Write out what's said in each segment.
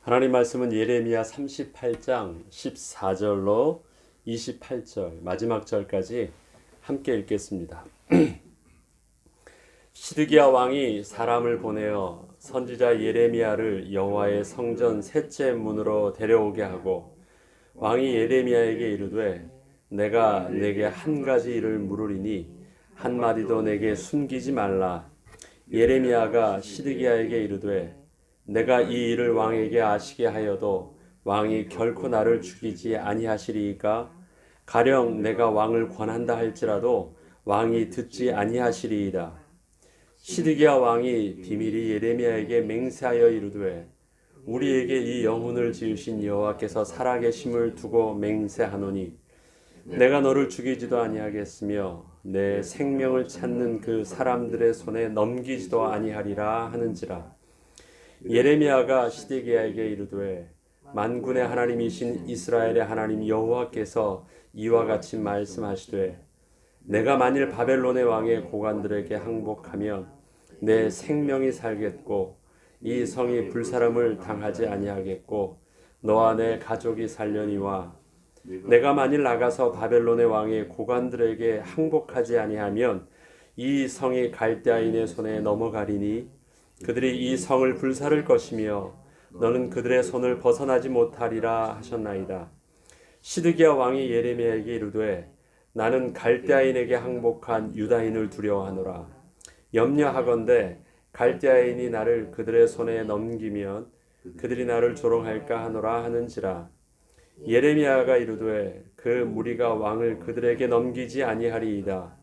하나님 말씀은 예레미야 38장 14절로 28절 마지막 절까지 함께 읽겠습니다. 시드기야 왕이 사람을 보내어 선지자 예레미야를 여호와의 성전 셋째 문으로 데려오게 하고 왕이 예레미야에게 이르되 내가 내게 한 가지 일을 물으리니 한마디도 내게 숨기지 말라. 예레미야가 시드기야에게 이르되 내가 이 일을 왕에게 아시게 하여도 왕이 결코 나를 죽이지 아니하시리이까 가령 내가 왕을 권한다 할지라도 왕이 듣지 아니하시리이다. 시드기야 왕이 비밀이 예레미야에게 맹세하여 이르되 우리에게 이 영혼을 지으신 여호와께서 살아계심을 두고 맹세하노니 내가 너를 죽이지도 아니하겠으며 내 생명을 찾는 그 사람들의 손에 넘기지도 아니하리라 하는지라. 예레미야가 시드기야에게 이르되 만군의 하나님이신 이스라엘의 하나님 여호와께서 이와 같이 말씀하시되 내가 만일 바벨론의 왕의 고관들에게 항복하면 내 생명이 살겠고 이 성이 불사름을 당하지 아니하겠고 너와 내 가족이 살려니와 내가 만일 나가서 바벨론의 왕의 고관들에게 항복하지 아니하면 이 성이 갈대아인의 손에 넘어가리니 그들이 이 성을 불사를 것이며 너는 그들의 손을 벗어나지 못하리라 하셨나이다. 시드기야 왕이 예레미야에게 이르되 나는 갈대아인에게 항복한 유다인을 두려워하노라. 염려하건대 갈대아인이 나를 그들의 손에 넘기면 그들이 나를 조롱할까 하노라 하는지라. 예레미야가 이르되 그 무리가 왕을 그들에게 넘기지 아니하리이다.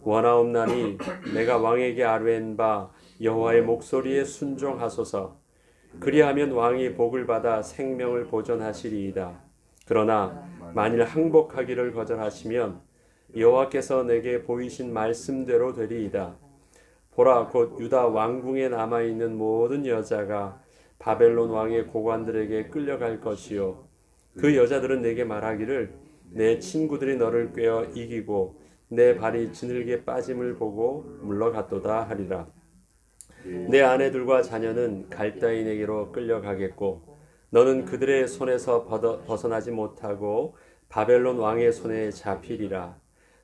원하옵나니 내가 왕에게 아뢰는 바 여호와의 목소리에 순종하소서. 그리하면 왕이 복을 받아 생명을 보존하시리이다. 그러나 만일 항복하기를 거절하시면 여호와께서 내게 보이신 말씀대로 되리이다. 보라, 곧 유다 왕궁에 남아있는 모든 여자가 바벨론 왕의 고관들에게 끌려갈 것이요 그 여자들은 내게 말하기를 내 친구들이 너를 꿰어 이기고 내 발이 지늘게 빠짐을 보고 물러갔도다 하리라. 내 아내들과 자녀는 갈대아인에게로 끌려가겠고 너는 그들의 손에서 벗어나지 못하고 바벨론 왕의 손에 잡히리라.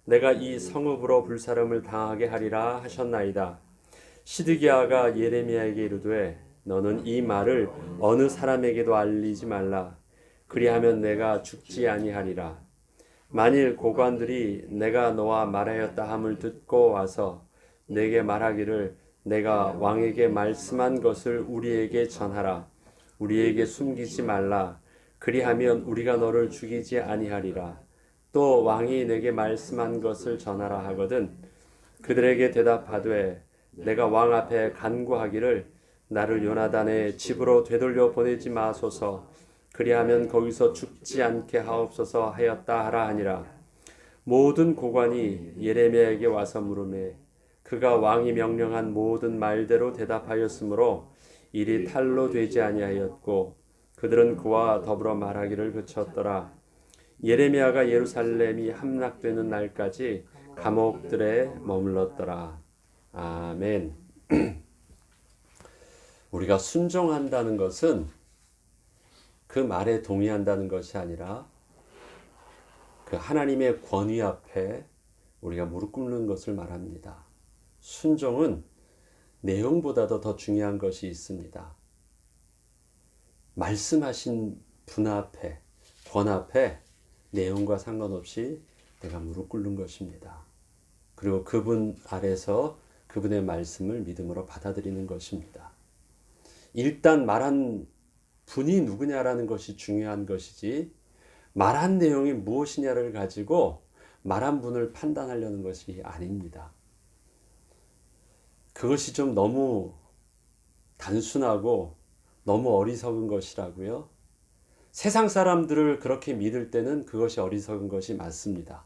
내가 이 성읍으로 불사름을 당하게 하리라 하셨나이다. 시드기야가 예레미야에게 이르되 너는 이 말을 어느 사람에게도 알리지 말라. 그리하면 내가 죽지 아니하리라. 만일 고관들이 내가 너와 말하였다 함을 듣고 와서 내게 말하기를 내가 왕에게 말씀한 것을 우리에게 전하라. 우리에게 숨기지 말라. 그리하면 우리가 너를 죽이지 아니하리라. 또 왕이 내게 말씀한 것을 전하라 하거든 그들에게 대답하되 내가 왕 앞에 간구하기를 나를 요나단의 집으로 되돌려 보내지 마소서. 그리하면 거기서 죽지 않게 하옵소서 하였다 하라 하니라. 모든 고관이 예레미야에게 와서 물으매 그가 왕이 명령한 모든 말대로 대답하였으므로 일이 탈로 되지 아니하였고 그들은 그와 더불어 말하기를 그쳤더라. 예레미야가 예루살렘이 함락되는 날까지 감옥들에 머물렀더라. 아멘. 우리가 순종한다는 것은 그 말에 동의한다는 것이 아니라 그 하나님의 권위 앞에 우리가 무릎 꿇는 것을 말합니다. 순종은 내용보다도 더 중요한 것이 있습니다. 말씀하신 분 앞에, 권 앞에 내용과 상관없이 내가 무릎 꿇는 것입니다. 그리고 그분 아래서 그분의 말씀을 믿음으로 받아들이는 것입니다. 일단 말한 분이 누구냐라는 것이 중요한 것이지 말한 내용이 무엇이냐를 가지고 말한 분을 판단하려는 것이 아닙니다. 그것이 좀 너무 단순하고 너무 어리석은 것이라고요. 세상 사람들을 그렇게 믿을 때는 그것이 어리석은 것이 맞습니다.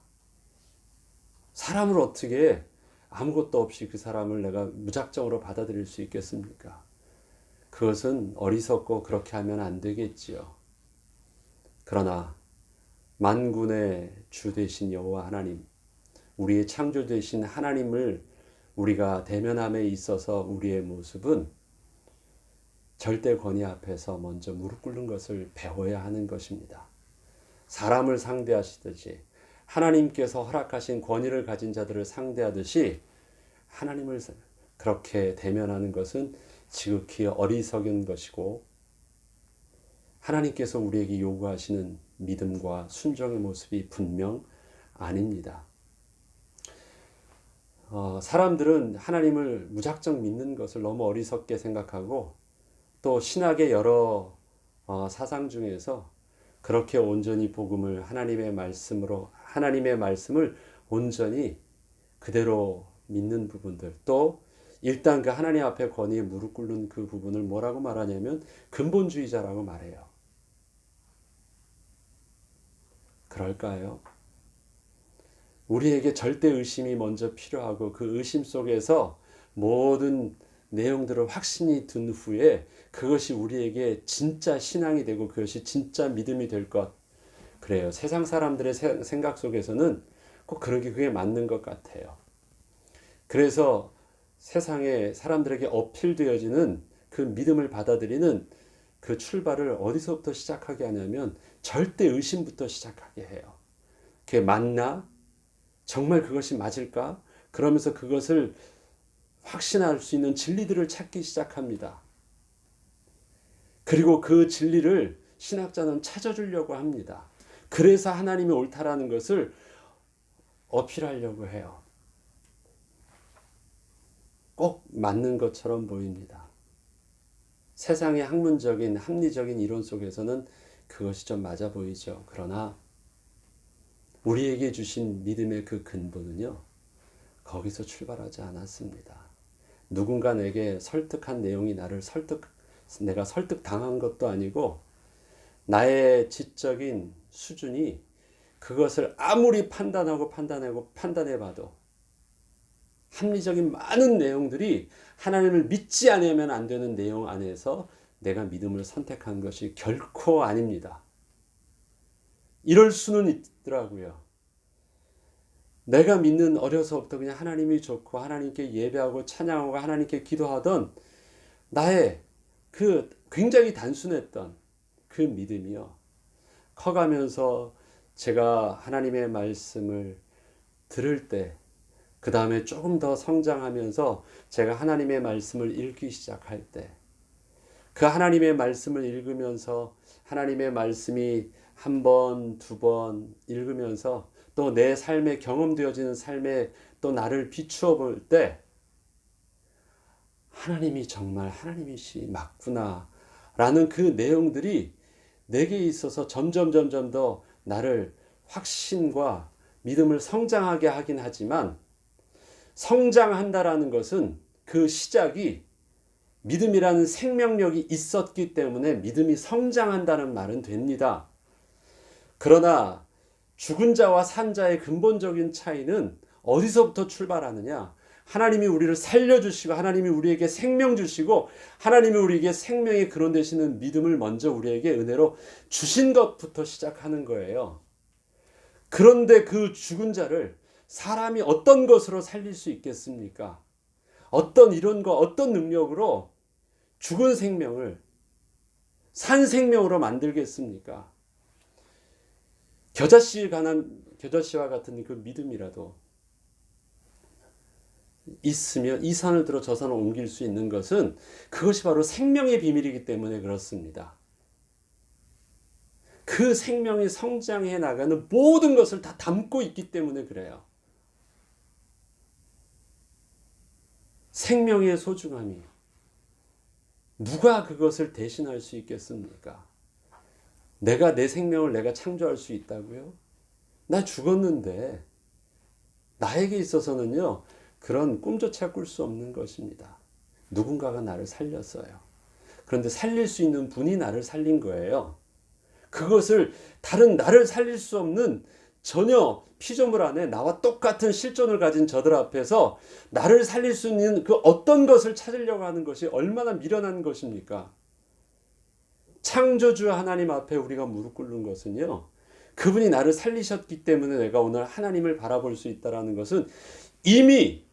사람을 어떻게 아무것도 없이 그 사람을 내가 무작정으로 받아들일 수 있겠습니까? 그것은 어리석고 그렇게 하면 안 되겠지요. 그러나 만군의 주 되신 여호와 하나님, 우리의 창조 되신 하나님을 우리가 대면함에 있어서 우리의 모습은 절대 권위 앞에서 먼저 무릎 꿇는 것을 배워야 하는 것입니다. 사람을 상대하시듯이 하나님께서 허락하신 권위를 가진 자들을 상대하듯이 하나님을 그렇게 대면하는 것은 지극히 어리석은 것이고, 하나님께서 우리에게 요구하시는 믿음과 순종의 모습이 분명 아닙니다. 사람들은 하나님을 무작정 믿는 것을 너무 어리석게 생각하고, 또 신학의 여러 사상 중에서 그렇게 온전히 복음을 하나님의 말씀을 온전히 그대로 믿는 부분들, 또 일단 그 하나님 앞에 권위에 무릎 꿇는 그 부분을 뭐라고 말하냐면 근본주의자라고 말해요. 그럴까요? 우리에게 절대 의심이 먼저 필요하고, 그 의심 속에서 모든 내용들을 확신이 든 후에 그것이 우리에게 진짜 신앙이 되고 그것이 진짜 믿음이 될 것. 그래요. 세상 사람들의 생각 속에서는 꼭 그게 맞는 것 같아요. 그래서 세상에 사람들에게 어필되어지는 그 믿음을 받아들이는 그 출발을 어디서부터 시작하게 하냐면 절대 의심부터 시작하게 해요. 그게 맞나? 정말 그것이 맞을까? 그러면서 그것을 확신할 수 있는 진리들을 찾기 시작합니다. 그리고 그 진리를 신학자는 찾아주려고 합니다. 그래서 하나님이 옳다라는 것을 어필하려고 해요. 꼭 맞는 것처럼 보입니다. 세상의 학문적인 합리적인 이론 속에서는 그것이 좀 맞아 보이죠. 그러나 우리에게 주신 믿음의 그 근본은요, 거기서 출발하지 않았습니다. 누군가 내게 설득한 내용이 내가 설득당한 것도 아니고, 나의 지적인 수준이 그것을 아무리 판단해봐도 합리적인 많은 내용들이 하나님을 믿지 않으면 안 되는 내용 안에서 내가 믿음을 선택한 것이 결코 아닙니다. 이럴 수는 있더라고요. 내가 믿는, 어려서부터 그냥 하나님이 좋고 하나님께 예배하고 찬양하고 하나님께 기도하던 나의 그 굉장히 단순했던 그 믿음이요, 커가면서 제가 하나님의 말씀을 들을 때, 그 다음에 조금 더 성장하면서 제가 하나님의 말씀을 읽기 시작할 때, 그 하나님의 말씀을 읽으면서 하나님의 말씀이 한 번, 두 번 읽으면서 또 내 삶에 경험되어지는 삶에 또 나를 비추어 볼 때, 하나님이 정말 하나님이시 맞구나 라는 그 내용들이 내게 있어서 점점 더 나를 확신과 믿음을 성장하게 하긴 하지만, 성장한다라는 것은 그 시작이 믿음이라는 생명력이 있었기 때문에 믿음이 성장한다는 말은 됩니다. 그러나 죽은 자와 산 자의 근본적인 차이는 어디서부터 출발하느냐? 하나님이 우리를 살려주시고 하나님이 우리에게 생명 주시고 하나님이 우리에게 생명의 근원 되시는 믿음을 먼저 우리에게 은혜로 주신 것부터 시작하는 거예요. 그런데 그 죽은 자를 사람이 어떤 것으로 살릴 수 있겠습니까? 어떤 이론과 어떤 능력으로 죽은 생명을 산 생명으로 만들겠습니까? 겨자씨와 같은 그 믿음이라도 있으면 이 산을 들어 저 산을 옮길 수 있는 것은 그것이 바로 생명의 비밀이기 때문에 그렇습니다. 그 생명이 성장해 나가는 모든 것을 다 담고 있기 때문에 그래요. 생명의 소중함이 누가 그것을 대신할 수 있겠습니까? 내 생명을 내가 창조할 수 있다고요? 나 죽었는데 나에게 있어서는요, 그런 꿈조차 꿀 수 없는 것입니다. 누군가가 나를 살렸어요. 그런데 살릴 수 있는 분이 나를 살린 거예요. 그것을 다른 나를 살릴 수 없는 전혀 피조물 안에 나와 똑같은 실존을 가진 저들 앞에서 나를 살릴 수 있는 그 어떤 것을 찾으려고 하는 것이 얼마나 미련한 것입니까? 창조주 하나님 앞에 우리가 무릎 꿇는 것은요, 그분이 나를 살리셨기 때문에 내가 오늘 하나님을 바라볼 수 있다는 것은 이미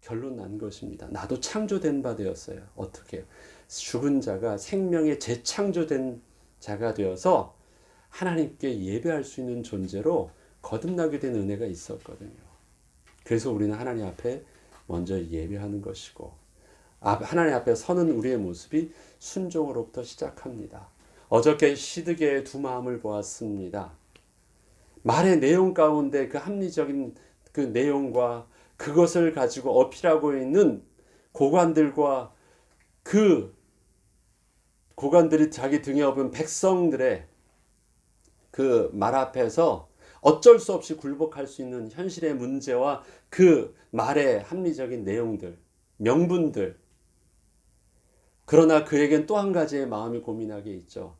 결론 난 것입니다. 나도 창조된 바 되었어요. 어떻게 해요? 죽은 자가 생명의 재창조된 자가 되어서 하나님께 예배할 수 있는 존재로 거듭나게 된 은혜가 있었거든요. 그래서 우리는 하나님 앞에 먼저 예배하는 것이고 하나님 앞에 서는 우리의 모습이 순종으로부터 시작합니다. 어저께 시드게의 두 마음을 보았습니다. 말의 내용 가운데 그 합리적인 그 내용과 그것을 가지고 어필하고 있는 고관들과 그 고관들이 자기 등에 업은 백성들의 그 말 앞에서 어쩔 수 없이 굴복할 수 있는 현실의 문제와 그 말의 합리적인 내용들, 명분들. 그러나 그에겐 또 한 가지의 마음이 고민하게 있죠.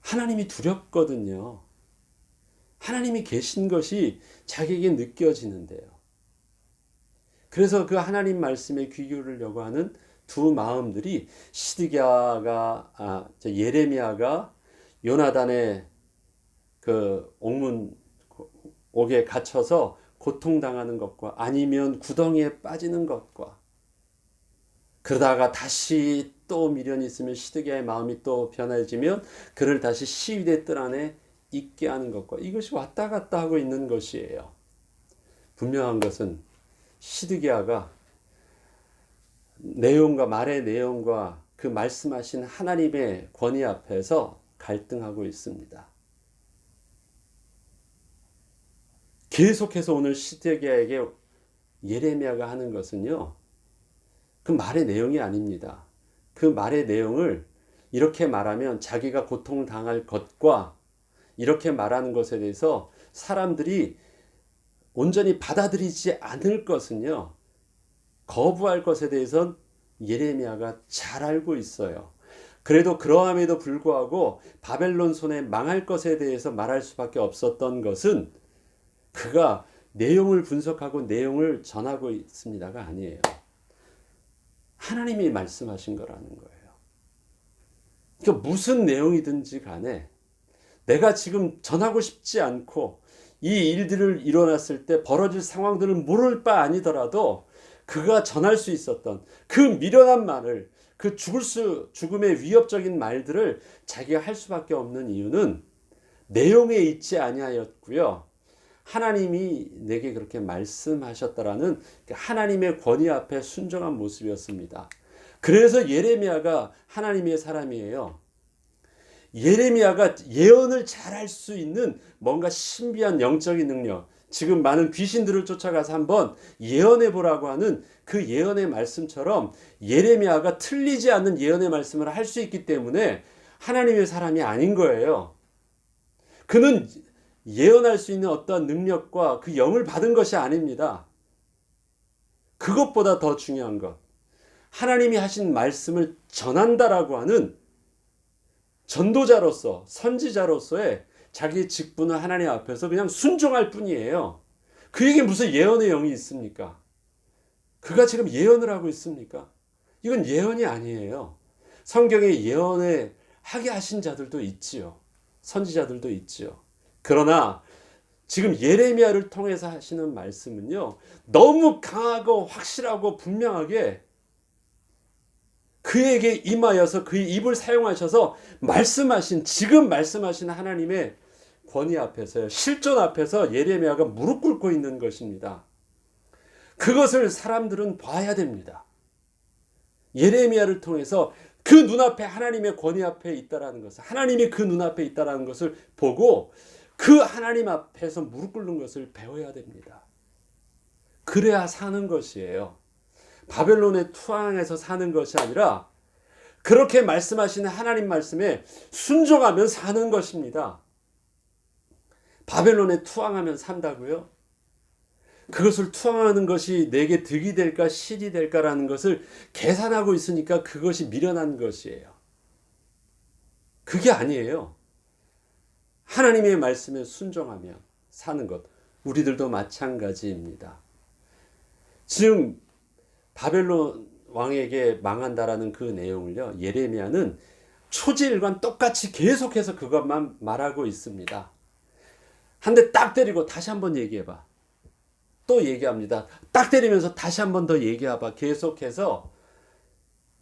하나님이 두렵거든요. 하나님이 계신 것이 자기에게 느껴지는데요. 그래서 그 하나님 말씀에 귀 기울이려고 하는 두 마음들이 예레미야가 요나단의 그 옥에 갇혀서 고통당하는 것과 아니면 구덩이에 빠지는 것과 그러다가 다시 또 미련이 있으면 시드기야의 마음이 또 변해지면 그를 다시 시위대 뜰 안에 있게 하는 것과 이것이 왔다 갔다 하고 있는 것이에요. 분명한 것은 시드기야가 말의 내용과 그 말씀하신 하나님의 권위 앞에서 갈등하고 있습니다. 계속해서 오늘 시드기야에게 예레미야가 하는 것은요. 그 말의 내용이 아닙니다. 그 말의 내용을 이렇게 말하면 자기가 고통당할 것과 이렇게 말하는 것에 대해서 사람들이 온전히 받아들이지 않을 것은요. 거부할 것에 대해서는 예레미야가 잘 알고 있어요. 그래도 그러함에도 불구하고 바벨론 손에 망할 것에 대해서 말할 수밖에 없었던 것은 그가 내용을 분석하고 내용을 전하고 있습니다가 아니에요. 하나님이 말씀하신 거라는 거예요. 그러니까 무슨 내용이든지 간에 내가 지금 전하고 싶지 않고 이 일들을 일어났을 때 벌어질 상황들을 모를 바 아니더라도 그가 전할 수 있었던 그 미련한 말을 그 죽음의 위협적인 말들을 자기가 할 수밖에 없는 이유는 내용에 있지 아니하였고요. 하나님이 내게 그렇게 말씀하셨다라는 하나님의 권위 앞에 순종한 모습이었습니다. 그래서 예레미야가 하나님의 사람이에요. 예레미야가 예언을 잘할 수 있는 뭔가 신비한 영적인 능력, 지금 많은 귀신들을 쫓아가서 한번 예언해 보라고 하는 그 예언의 말씀처럼 예레미야가 틀리지 않는 예언의 말씀을 할 수 있기 때문에 하나님의 사람이 아닌 거예요. 그는 예언할 수 있는 어떠한 능력과 그 영을 받은 것이 아닙니다. 그것보다 더 중요한 것, 하나님이 하신 말씀을 전한다라고 하는 전도자로서 선지자로서의 자기 직분을 하나님 앞에서 그냥 순종할 뿐이에요. 그에게 무슨 예언의 영이 있습니까? 그가 지금 예언을 하고 있습니까? 이건 예언이 아니에요. 성경에 예언을 하게 하신 자들도 있지요. 선지자들도 있지요. 그러나 지금 예레미야를 통해서 하시는 말씀은요, 너무 강하고 확실하고 분명하게 그에게 임하여서 그의 입을 사용하셔서 지금 말씀하신 하나님의 권위 앞에서요, 실존 앞에서 예레미야가 무릎 꿇고 있는 것입니다. 그것을 사람들은 봐야 됩니다. 예레미야를 통해서 그 눈앞에 하나님의 권위 앞에 있다라는 것을, 하나님이 그 눈앞에 있다라는 것을 보고 그 하나님 앞에서 무릎 꿇는 것을 배워야 됩니다. 그래야 사는 것이에요. 바벨론의 투항에서 사는 것이 아니라 그렇게 말씀하시는 하나님 말씀에 순종하면 사는 것입니다. 바벨론에 투항하면 산다고요? 그것을 투항하는 것이 내게 득이 될까 실이 될까라는 것을 계산하고 있으니까 그것이 미련한 것이에요. 그게 아니에요. 하나님의 말씀에 순종하며 사는 것, 우리들도 마찬가지입니다. 지금 바벨론 왕에게 망한다라는 그 내용을요, 예레미야는 초지일관 똑같이 계속해서 그것만 말하고 있습니다. 한 대 딱 때리고 다시 한번 얘기해봐. 또 얘기합니다. 딱 때리면서 다시 한 번 더 얘기해봐. 계속해서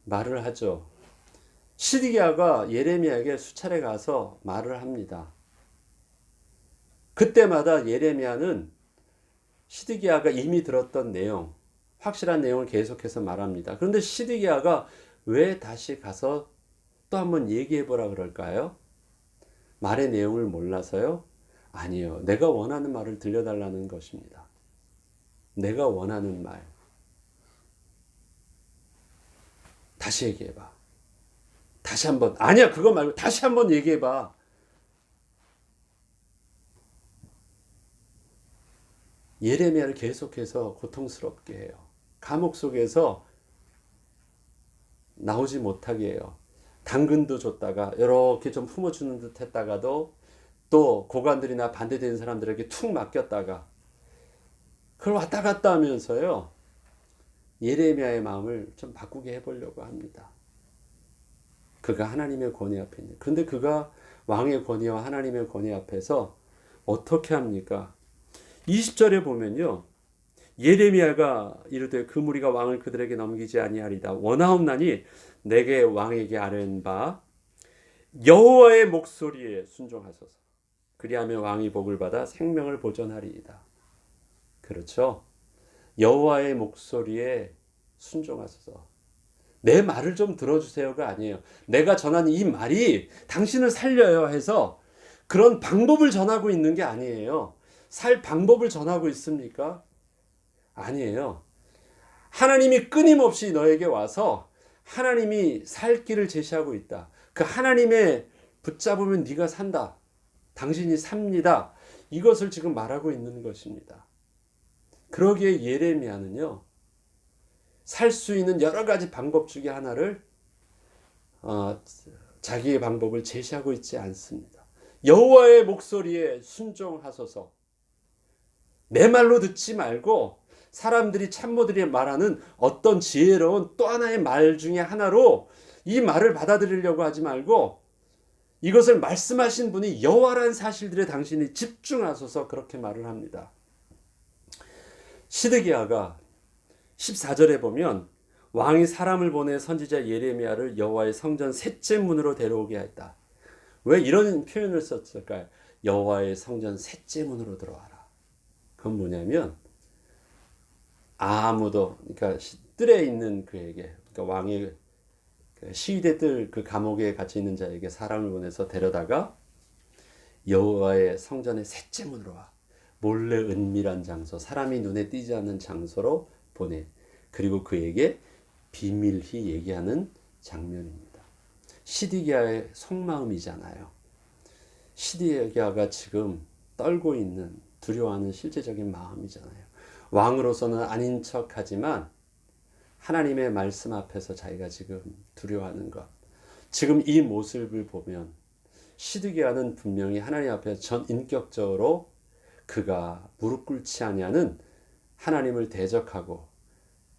말을 하죠. 시드기야가 예레미야에게 수차례 가서 말을 합니다. 그때마다 예레미야는 시드기야가 이미 들었던 내용, 확실한 내용을 계속해서 말합니다. 그런데 시드기야가 왜 다시 가서 또 한번 얘기해보라 그럴까요? 말의 내용을 몰라서요? 아니요. 내가 원하는 말을 들려달라는 것입니다. 내가 원하는 말. 다시 얘기해봐. 다시 한번. 아니야, 그거 말고 다시 한번 얘기해봐. 예레미야를 계속해서 고통스럽게 해요. 감옥 속에서 나오지 못하게 해요. 당근도 줬다가 이렇게 좀 품어주는 듯 했다가도 또 고관들이나 반대되는 사람들에게 툭 맡겼다가 그걸 왔다 갔다 하면서요. 예레미야의 마음을 좀 바꾸게 해보려고 합니다. 그가 하나님의 권위 앞에 있는. 그런데 그가 왕의 권위와 하나님의 권위 앞에서 어떻게 합니까? 20절에 보면요. 예레미야가 이르되 그 무리가 왕을 그들에게 넘기지 아니하리다. 원하옵나니 내게 왕에게 아뢰는 바 여호와의 목소리에 순종하소서. 그리하면 왕이 복을 받아 생명을 보존하리이다. 그렇죠? 여호와의 목소리에 순종하소서. 내 말을 좀 들어주세요가 아니에요. 내가 전하는 이 말이 당신을 살려요 해서 그런 방법을 전하고 있는 게 아니에요. 살 방법을 전하고 있습니까? 아니에요. 하나님이 끊임없이 너에게 와서 하나님이 살 길을 제시하고 있다. 그 하나님의 붙잡으면 네가 산다. 당신이 삽니다. 이것을 지금 말하고 있는 것입니다. 그러기에 예레미야는요. 살 수 있는 여러 가지 방법 중에 하나를 자기의 방법을 제시하고 있지 않습니다. 여호와의 목소리에 순종하소서. 내 말로 듣지 말고 사람들이 참모들이 말하는 어떤 지혜로운 또 하나의 말 중에 하나로 이 말을 받아들이려고 하지 말고 이것을 말씀하신 분이 여호와라는 사실들에 당신이 집중하소서 그렇게 말을 합니다. 시드기야가 14절에 보면 왕이 사람을 보내 선지자 예레미야를 여호와의 성전 셋째 문으로 데려오게 했다. 왜 이런 표현을 썼을까요? 여호와의 성전 셋째 문으로 들어와라. 그건 뭐냐면 아무도 그러니까 뜰에 있는 그에게 그러니까 왕의 시위대 뜰 그 감옥에 갇혀 있는 자에게 사람을 보내서 데려다가 여호와의 성전의 셋째 문으로 와. 몰래 은밀한 장소, 사람이 눈에 띄지 않는 장소로 보내. 그리고 그에게 비밀히 얘기하는 장면입니다. 시드기야의 속마음이잖아요. 시드기야가 지금 떨고 있는 두려워하는 실제적인 마음이잖아요. 왕으로서는 아닌 척하지만 하나님의 말씀 앞에서 자기가 지금 두려워하는 것. 지금 이 모습을 보면 시드기야는 분명히 하나님 앞에 전 인격적으로 그가 무릎 꿇지 아니하는 하나님을 대적하고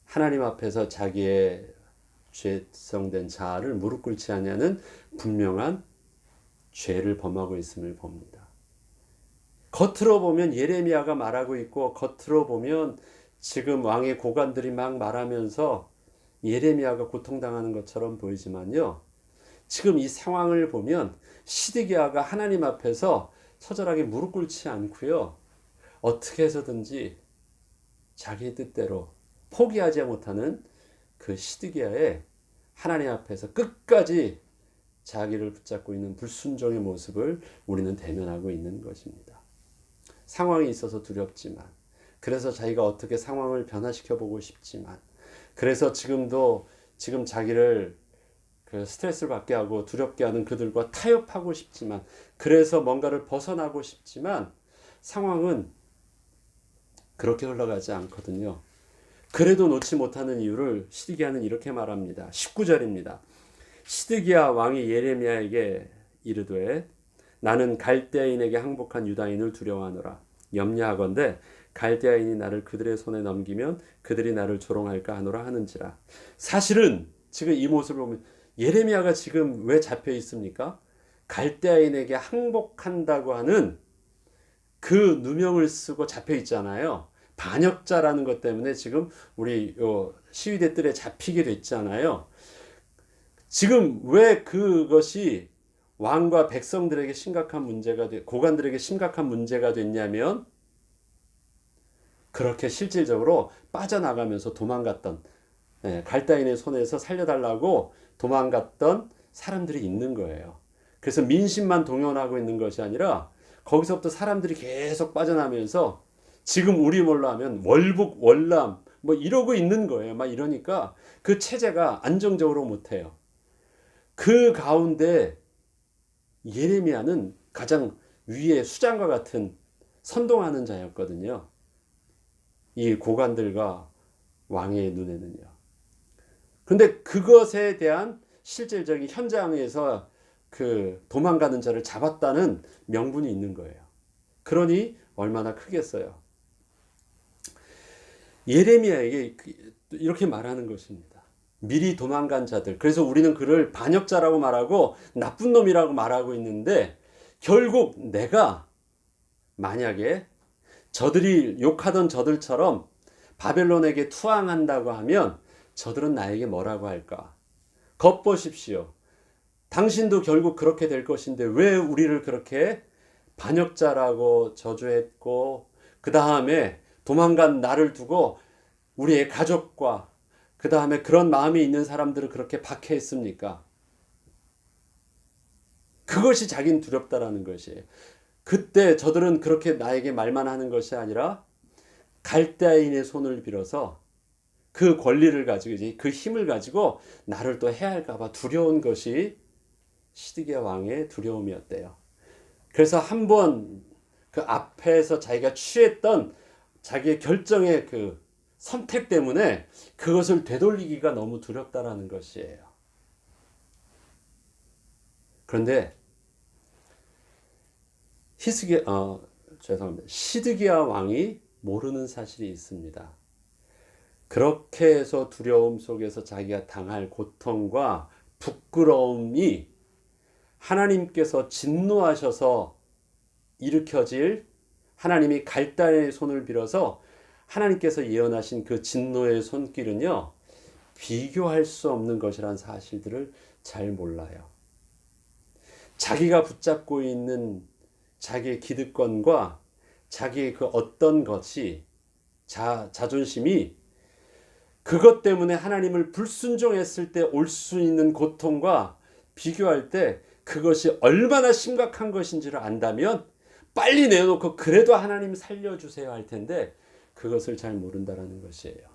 하나님 앞에서 자기의 죄성된 자아를 무릎 꿇지 아니하는 분명한 죄를 범하고 있음을 봅니다. 겉으로 보면 예레미야가 말하고 있고 겉으로 보면 지금 왕의 고관들이 막 말하면서 예레미야가 고통당하는 것처럼 보이지만요. 지금 이 상황을 보면 시드기야가 하나님 앞에서 처절하게 무릎 꿇지 않고요. 어떻게 해서든지 자기 뜻대로 포기하지 못하는 그 시드기야의 하나님 앞에서 끝까지 자기를 붙잡고 있는 불순종의 모습을 우리는 대면하고 있는 것입니다. 상황이 있어서 두렵지만 그래서 자기가 어떻게 상황을 변화시켜 보고 싶지만 그래서 지금 자기를 그 스트레스를 받게 하고 두렵게 하는 그들과 타협하고 싶지만 그래서 뭔가를 벗어나고 싶지만 상황은 그렇게 흘러가지 않거든요. 그래도 놓지 못하는 이유를 시드기야는 이렇게 말합니다. 19절입니다. 시드기야 왕이 예레미야에게 이르되 나는 갈대아인에게 항복한 유다인을 두려워하노라. 염려하건대 갈대아인이 나를 그들의 손에 넘기면 그들이 나를 조롱할까 하노라 하는지라. 사실은 지금 이 모습을 보면 예레미야가 지금 왜 잡혀 있습니까? 갈대아인에게 항복한다고 하는 그 누명을 쓰고 잡혀 있잖아요. 반역자라는 것 때문에 지금 우리 시위대 뜰에 잡히게 됐잖아요. 지금 왜 그것이 왕과 백성들에게 심각한 문제가 고관들에게 심각한 문제가 됐냐면 그렇게 실질적으로 빠져나가면서 도망갔던 갈다인의 손에서 살려달라고 도망갔던 사람들이 있는 거예요. 그래서 민심만 동원하고 있는 것이 아니라 거기서부터 사람들이 계속 빠져나면서 지금 우리 말로 하면 월북 월남 뭐 이러고 있는 거예요. 막 이러니까 그 체제가 안정적으로 못해요. 그 가운데 예레미야는 가장 위에 수장과 같은 선동하는 자였거든요. 이 고관들과 왕의 눈에는요. 그런데 그것에 대한 실질적인 현장에서 그 도망가는 자를 잡았다는 명분이 있는 거예요. 그러니 얼마나 크겠어요. 예레미야에게 이렇게 말하는 것입니다. 미리 도망간 자들. 그래서 우리는 그를 반역자라고 말하고 나쁜 놈이라고 말하고 있는데 결국 내가 만약에 저들이 욕하던 저들처럼 바벨론에게 투항한다고 하면 저들은 나에게 뭐라고 할까? 겁보십시오. 당신도 결국 그렇게 될 것인데 왜 우리를 그렇게 반역자라고 저주했고 그 다음에 도망간 나를 두고 우리의 가족과 그 다음에 그런 마음이 있는 사람들을 그렇게 박해했습니까? 그것이 자기는 두렵다라는 것이에요. 그때 저들은 그렇게 나에게 말만 하는 것이 아니라 갈대아인의 손을 빌어서 그 권리를 가지고 그 힘을 가지고 나를 또 해할까 봐 두려운 것이 시드기야 왕의 두려움이었대요. 그래서 한번 그 앞에서 자기가 취했던 자기의 결정의 그 선택 때문에 그것을 되돌리기가 너무 두렵다라는 것이에요. 그런데 시드기야 왕이 모르는 사실이 있습니다. 그렇게 해서 두려움 속에서 자기가 당할 고통과 부끄러움이 하나님께서 진노하셔서 일으켜질 하나님이 갈대아인의 손을 빌어서 하나님께서 예언하신 그 진노의 손길은요 비교할 수 없는 것이라는 사실들을 잘 몰라요. 자기가 붙잡고 있는 자기의 기득권과 자기의 그 어떤 것이 자존심이 그것 때문에 하나님을 불순종했을 때 올 수 있는 고통과 비교할 때 그것이 얼마나 심각한 것인지를 안다면 빨리 내놓고 그래도 하나님 살려주세요 할 텐데 그것을 잘 모른다라는 것이에요.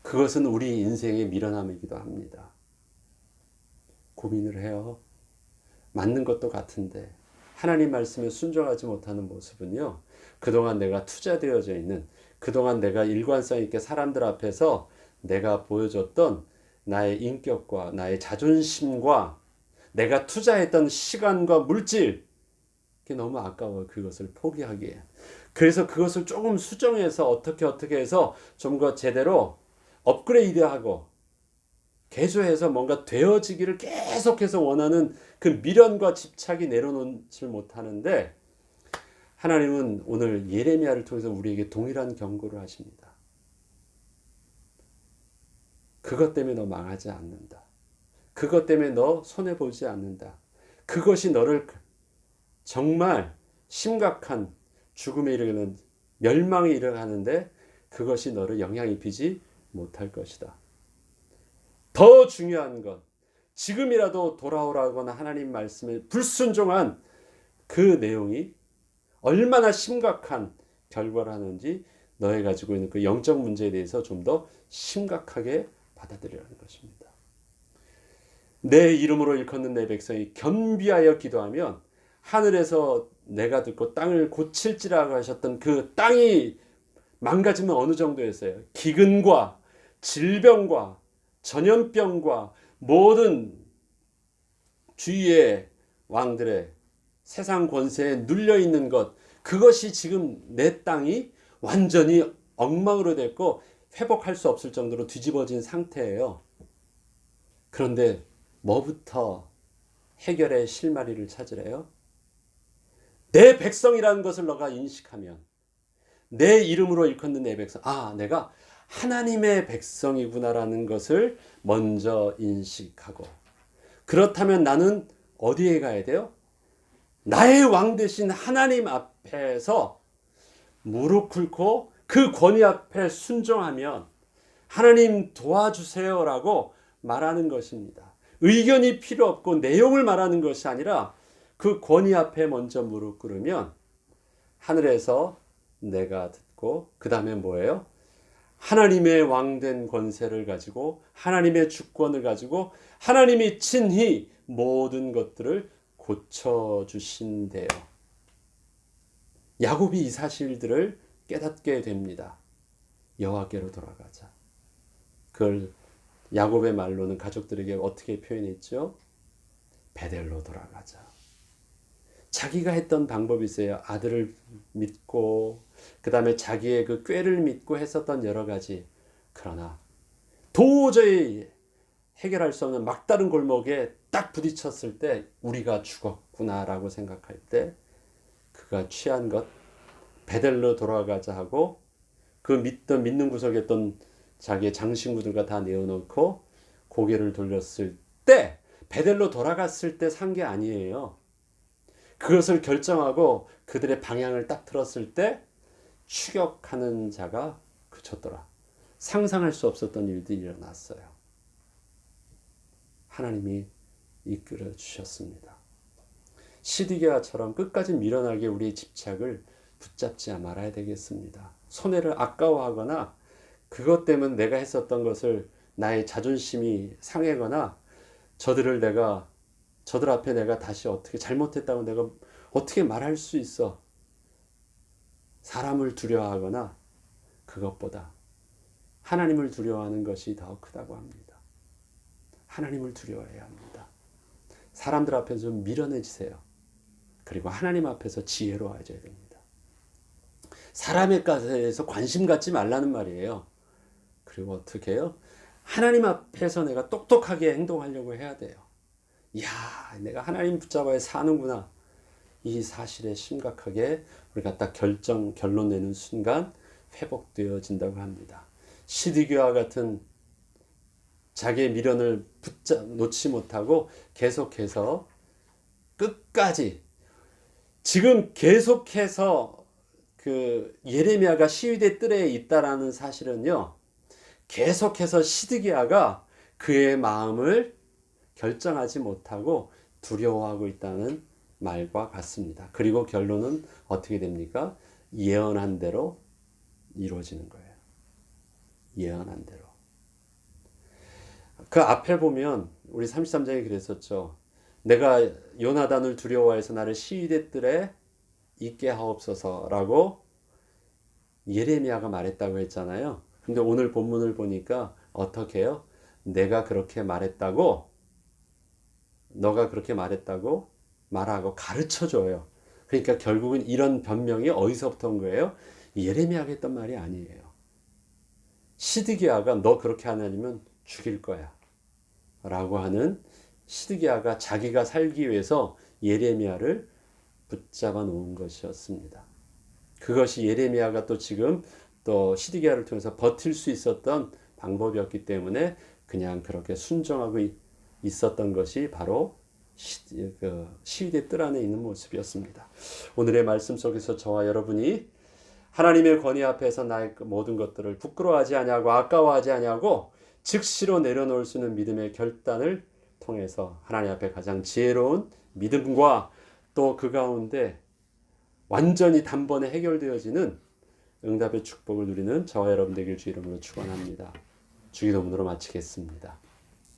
그것은 우리 인생의 미련함이기도 합니다. 고민을 해요. 맞는 것도 같은데 하나님 말씀에 순종하지 못하는 모습은요. 그동안 내가 투자되어져 있는 그동안 내가 일관성 있게 사람들 앞에서 내가 보여줬던 나의 인격과 나의 자존심과 내가 투자했던 시간과 물질 그게 너무 아까워요. 그것을 포기하기에. 그래서 그것을 조금 수정해서 어떻게 해서 좀 더 제대로 업그레이드하고 개조해서 뭔가 되어지기를 계속해서 원하는 그 미련과 집착이 내려놓지 못하는데 하나님은 오늘 예레미야를 통해서 우리에게 동일한 경고를 하십니다. 그것 때문에 너 망하지 않는다. 그것 때문에 너 손해보지 않는다. 그것이 너를 정말 심각한 죽음에 이르는 멸망에 이르가는데 그것이 너를 영향 입히지 못할 것이다. 더 중요한 것, 지금이라도 돌아오라거나 하나님 말씀에 불순종한 그 내용이 얼마나 심각한 결과를 하는지 너의 가지고 있는 그 영적 문제에 대해서 좀 더 심각하게 받아들이라는 것입니다. 내 이름으로 일컫는 내 백성이 겸비하여 기도하면 하늘에서 내가 듣고 땅을 고칠지라고 하셨던 그 땅이 망가지면 어느 정도였어요? 기근과 질병과 전염병과 모든 주위의 왕들의 세상 권세에 눌려 있는 것, 그것이 지금 내 땅이 완전히 엉망으로 됐고 회복할 수 없을 정도로 뒤집어진 상태예요. 그런데 뭐부터 해결의 실마리를 찾으래요? 내 백성이라는 것을 너가 인식하면, 내 이름으로 일컫는 내 백성, 내가 하나님의 백성이구나라는 것을 먼저 인식하고, 그렇다면 나는 어디에 가야 돼요? 나의 왕 되신 하나님 앞에서 무릎 꿇고 그 권위 앞에 순종하면 하나님 도와주세요라고 말하는 것입니다. 의견이 필요 없고 내용을 말하는 것이 아니라 그 권위 앞에 먼저 무릎 꿇으면 하늘에서 내가 듣고, 그 다음에 뭐예요? 하나님의 왕된 권세를 가지고 하나님의 주권을 가지고 하나님이 친히 모든 것들을 고쳐주신대요. 야곱이 이 사실들을 깨닫게 됩니다. 여호와께로 돌아가자. 그걸 야곱의 말로는 가족들에게 어떻게 표현했죠? 베델로 돌아가자. 자기가 했던 방법이 있어요. 아들을 믿고, 그 다음에 자기의 그 꾀를 믿고 했었던 여러 가지. 그러나 도저히 해결할 수 없는 막다른 골목에 딱 부딪혔을 때 우리가 죽었구나라고 생각할 때 그가 취한 것, 베델로 돌아가자 하고 그 믿는 구석에 있던 자기의 장신구들과 다 내어놓고 고개를 돌렸을 때, 베델로 돌아갔을 때 산 게 아니에요. 그것을 결정하고 그들의 방향을 딱 틀었을 때 추격하는 자가 그쳤더라. 상상할 수 없었던 일들이 일어났어요. 하나님이 이끌어 주셨습니다. 시드기야처럼 끝까지 밀어나게 우리의 집착을 붙잡지 말아야 되겠습니다. 손해를 아까워하거나 그것 때문에 내가 했었던 것을 나의 자존심이 상하거나 저들 앞에 내가 다시 어떻게 잘못했다고 내가 어떻게 말할 수 있어. 사람을 두려워하거나 그것보다 하나님을 두려워하는 것이 더 크다고 합니다. 하나님을 두려워해야 합니다. 사람들 앞에서 밀어내주세요. 그리고 하나님 앞에서 지혜로워져야 됩니다. 사람에 대해서 관심 갖지 말라는 말이에요. 그리고 어떻게 해요? 하나님 앞에서 내가 똑똑하게 행동하려고 해야 돼요. 이야, 내가 하나님 붙잡아야 사는구나. 이 사실에 심각하게 우리가 딱 결론 내는 순간 회복되어진다고 합니다. 시드기와 같은 자기의 미련을 놓지 못하고 계속해서 끝까지, 지금 계속해서 그 예레미야가 시위대 뜰에 있다라는 사실은요, 계속해서 시드기야가 그의 마음을 결정하지 못하고 두려워하고 있다는 말과 같습니다. 그리고 결론은 어떻게 됩니까? 예언한 대로 이루어지는 거예요. 예언한 대로. 그 앞에 보면 우리 33장에 그랬었죠. 내가 요나단을 두려워해서 나를 시위대 뜰에 있게 하옵소서라고 예레미야가 말했다고 했잖아요. 근데 오늘 본문을 보니까 어떻게 해요? 내가 그렇게 말했다고, 너가 그렇게 말했다고 말하고 가르쳐줘요. 그러니까 결국은 이런 변명이 어디서부터 온 거예요? 예레미야가 했던 말이 아니에요. 시드기야가 너 그렇게 하나님은 죽일 거야 라고 하는, 시드기야가 자기가 살기 위해서 예레미야를 붙잡아 놓은 것이었습니다. 그것이 예레미야가 또 지금 또 시드기야를 통해서 버틸 수 있었던 방법이었기 때문에 그냥 그렇게 순종하고 있었던 것이 바로 시위대 뜰 안에 있는 모습이었습니다. 오늘의 말씀 속에서 저와 여러분이 하나님의 권위 앞에서 나의 모든 것들을 부끄러워하지 아니하고 아까워하지 아니하고 즉시로 내려놓을 수 있는 믿음의 결단을 통해서 하나님 앞에 가장 지혜로운 믿음과 또 그 가운데 완전히 단번에 해결되어지는 응답의 축복을 누리는 저와 여러분 되길 주 이름으로 축원합니다. 주기도문으로 마치겠습니다.